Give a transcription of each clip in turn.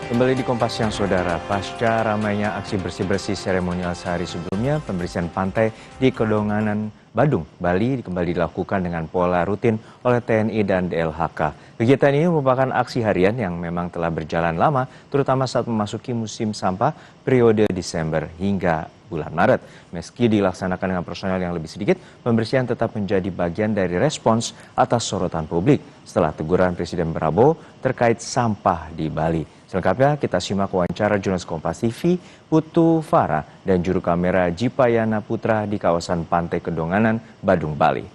Kembali di Kompas Siang, Saudara. Pasca ramainya aksi bersih-bersih seremonial sehari sebelumnya, pembersihan pantai di Kedonganan, Badung, Bali kembali dilakukan dengan pola rutin oleh TNI dan DLHK. Kegiatan ini merupakan aksi harian yang memang telah berjalan lama, terutama saat memasuki musim sampah periode Desember hingga bulan Maret. Meski dilaksanakan dengan personel yang lebih sedikit, pembersihan tetap menjadi bagian dari respons atas sorotan publik setelah teguran Presiden Prabowo terkait sampah di Bali. Selengkapnya kita simak wawancara jurnalis Kompas TV Putu Farah dan juru kamera Jipayana Putra di kawasan Pantai Kedonganan, Badung, Bali.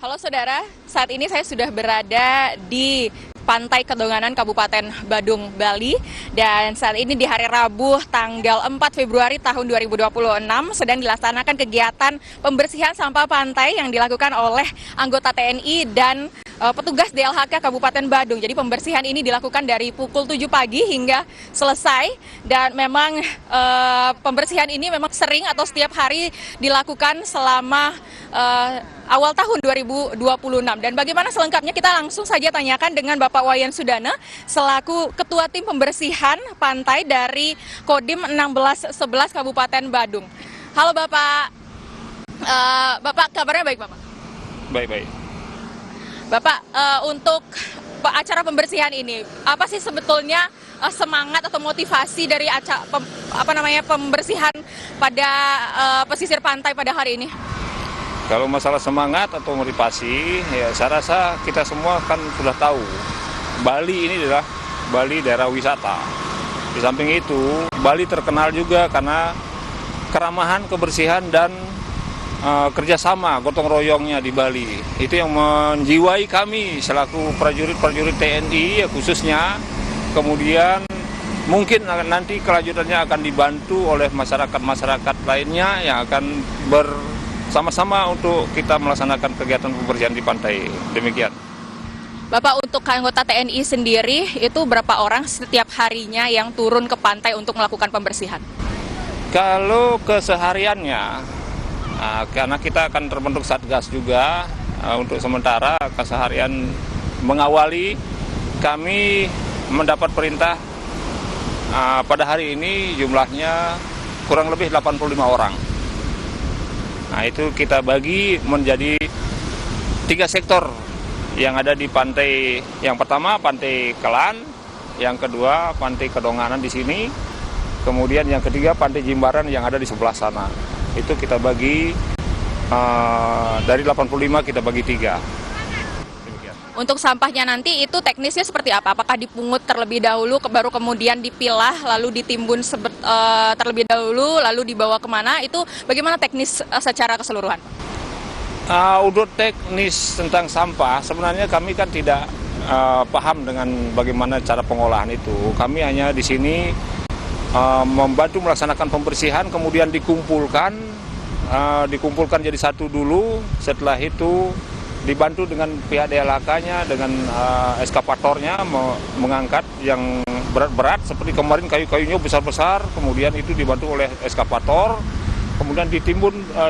Halo saudara, saat ini saya sudah berada di Pantai Kedonganan Kabupaten Badung, Bali. Dan saat ini di hari Rabu tanggal 4 Februari tahun 2026 sedang dilaksanakan kegiatan pembersihan sampah pantai yang dilakukan oleh anggota TNI dan petugas DLHK Kabupaten Badung. Jadi pembersihan ini dilakukan dari pukul 7 pagi hingga selesai. Dan memang pembersihan ini memang sering atau setiap hari dilakukan selama awal tahun 2026. Dan bagaimana selengkapnya kita langsung saja tanyakan dengan Bapak Wayan Sudana selaku Ketua Tim Pembersihan Pantai dari Kodim 1611 Kabupaten Badung. Halo Bapak, Bapak kabarnya baik Bapak? Baik-baik. Bapak, untuk acara pembersihan ini, apa sih sebetulnya semangat atau motivasi dari pembersihan pada pesisir pantai pada hari ini? Kalau masalah semangat atau motivasi, ya saya rasa kita semua kan sudah tahu Bali ini adalah Bali daerah wisata. Di samping itu, Bali terkenal juga karena keramahan, kebersihan, dan kerjasama gotong royongnya di Bali. Itu yang menjiwai kami selaku prajurit-prajurit TNI ya khususnya. Kemudian mungkin nanti kelanjutannya akan dibantu oleh masyarakat-masyarakat lainnya yang akan bersama-sama untuk kita melaksanakan kegiatan pembersihan di pantai. Demikian. Bapak, untuk anggota TNI sendiri itu berapa orang setiap harinya yang turun ke pantai untuk melakukan pembersihan? Kalau kesehariannya, karena kita akan terbentuk satgas juga, untuk sementara keseharian mengawali, kami mendapat perintah pada hari ini jumlahnya kurang lebih 85 orang. Nah, itu kita bagi menjadi 3 sektor yang ada di pantai. Yang pertama Pantai Kelan, yang kedua Pantai Kedonganan di sini, kemudian yang ketiga Pantai Jimbaran yang ada di sebelah sana. Itu kita bagi dari 85 kita bagi 3. Untuk sampahnya nanti itu teknisnya seperti apa? Apakah dipungut terlebih dahulu, baru kemudian dipilah, lalu ditimbun terlebih dahulu, lalu dibawa kemana? Itu bagaimana teknis secara keseluruhan? Untuk teknis tentang sampah, sebenarnya kami kan tidak paham dengan bagaimana cara pengolahan itu. Kami hanya di sini membantu melaksanakan pembersihan, kemudian dikumpulkan jadi satu dulu. Setelah itu dibantu dengan pihak DLHK-nya dengan eskapatornya mengangkat yang berat-berat seperti kemarin kayu-kayunya besar-besar, kemudian itu dibantu oleh eskapator, kemudian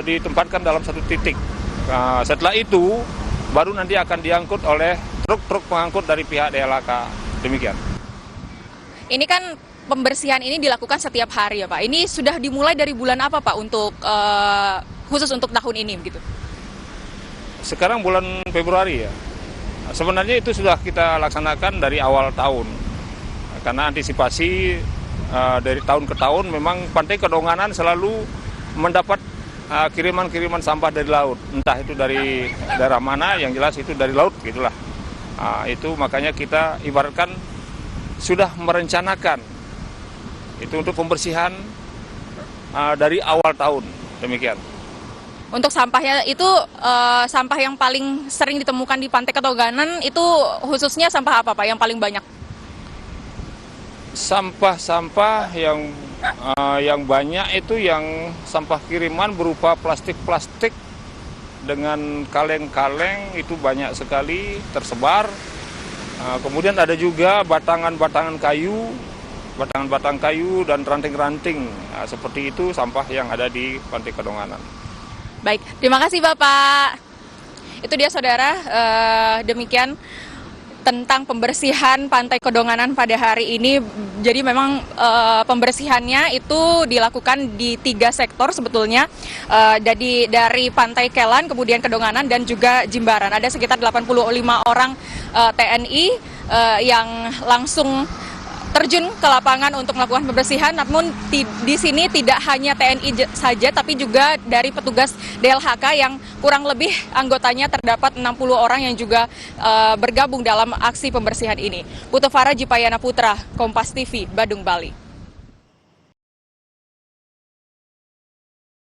ditempatkan dalam satu titik. Setelah itu baru nanti akan diangkut oleh truk-truk pengangkut dari pihak DLHK. Demikian. Ini kan pembersihan ini dilakukan setiap hari ya Pak. Ini sudah dimulai dari bulan apa Pak untuk khusus untuk tahun ini begitu? Sekarang bulan Februari ya. Sebenarnya itu sudah kita laksanakan dari awal tahun. Karena antisipasi dari tahun ke tahun memang Pantai Kedonganan selalu mendapat kiriman-kiriman sampah dari laut. Entah itu dari daerah mana, yang jelas itu dari laut gitulah. Itu makanya kita ibaratkan sudah merencanakan itu untuk pembersihan dari awal tahun. Demikian. Untuk sampahnya itu sampah yang paling sering ditemukan di Pantai Kedonganan itu khususnya sampah apa Pak yang paling banyak? Sampah-sampah yang banyak itu yang sampah kiriman berupa plastik-plastik dengan kaleng-kaleng itu banyak sekali tersebar. Kemudian ada juga batangan-batangan kayu dan ranting-ranting. Seperti itu sampah yang ada di Pantai Kedonganan. Baik, terima kasih Bapak. Itu dia saudara, demikian tentang pembersihan Pantai Kedonganan pada hari ini. Jadi memang pembersihannya itu dilakukan di 3 sektor sebetulnya, dari Pantai Kelan, kemudian Kedonganan, dan juga Jimbaran. Ada sekitar 85 orang TNI yang langsung terjun ke lapangan untuk melakukan pembersihan, namun di sini tidak hanya TNI saja, tapi juga dari petugas DLHK yang kurang lebih anggotanya terdapat 60 orang yang juga bergabung dalam aksi pembersihan ini. Putu Farah, Jipayana Putra, Kompas TV, Badung, Bali.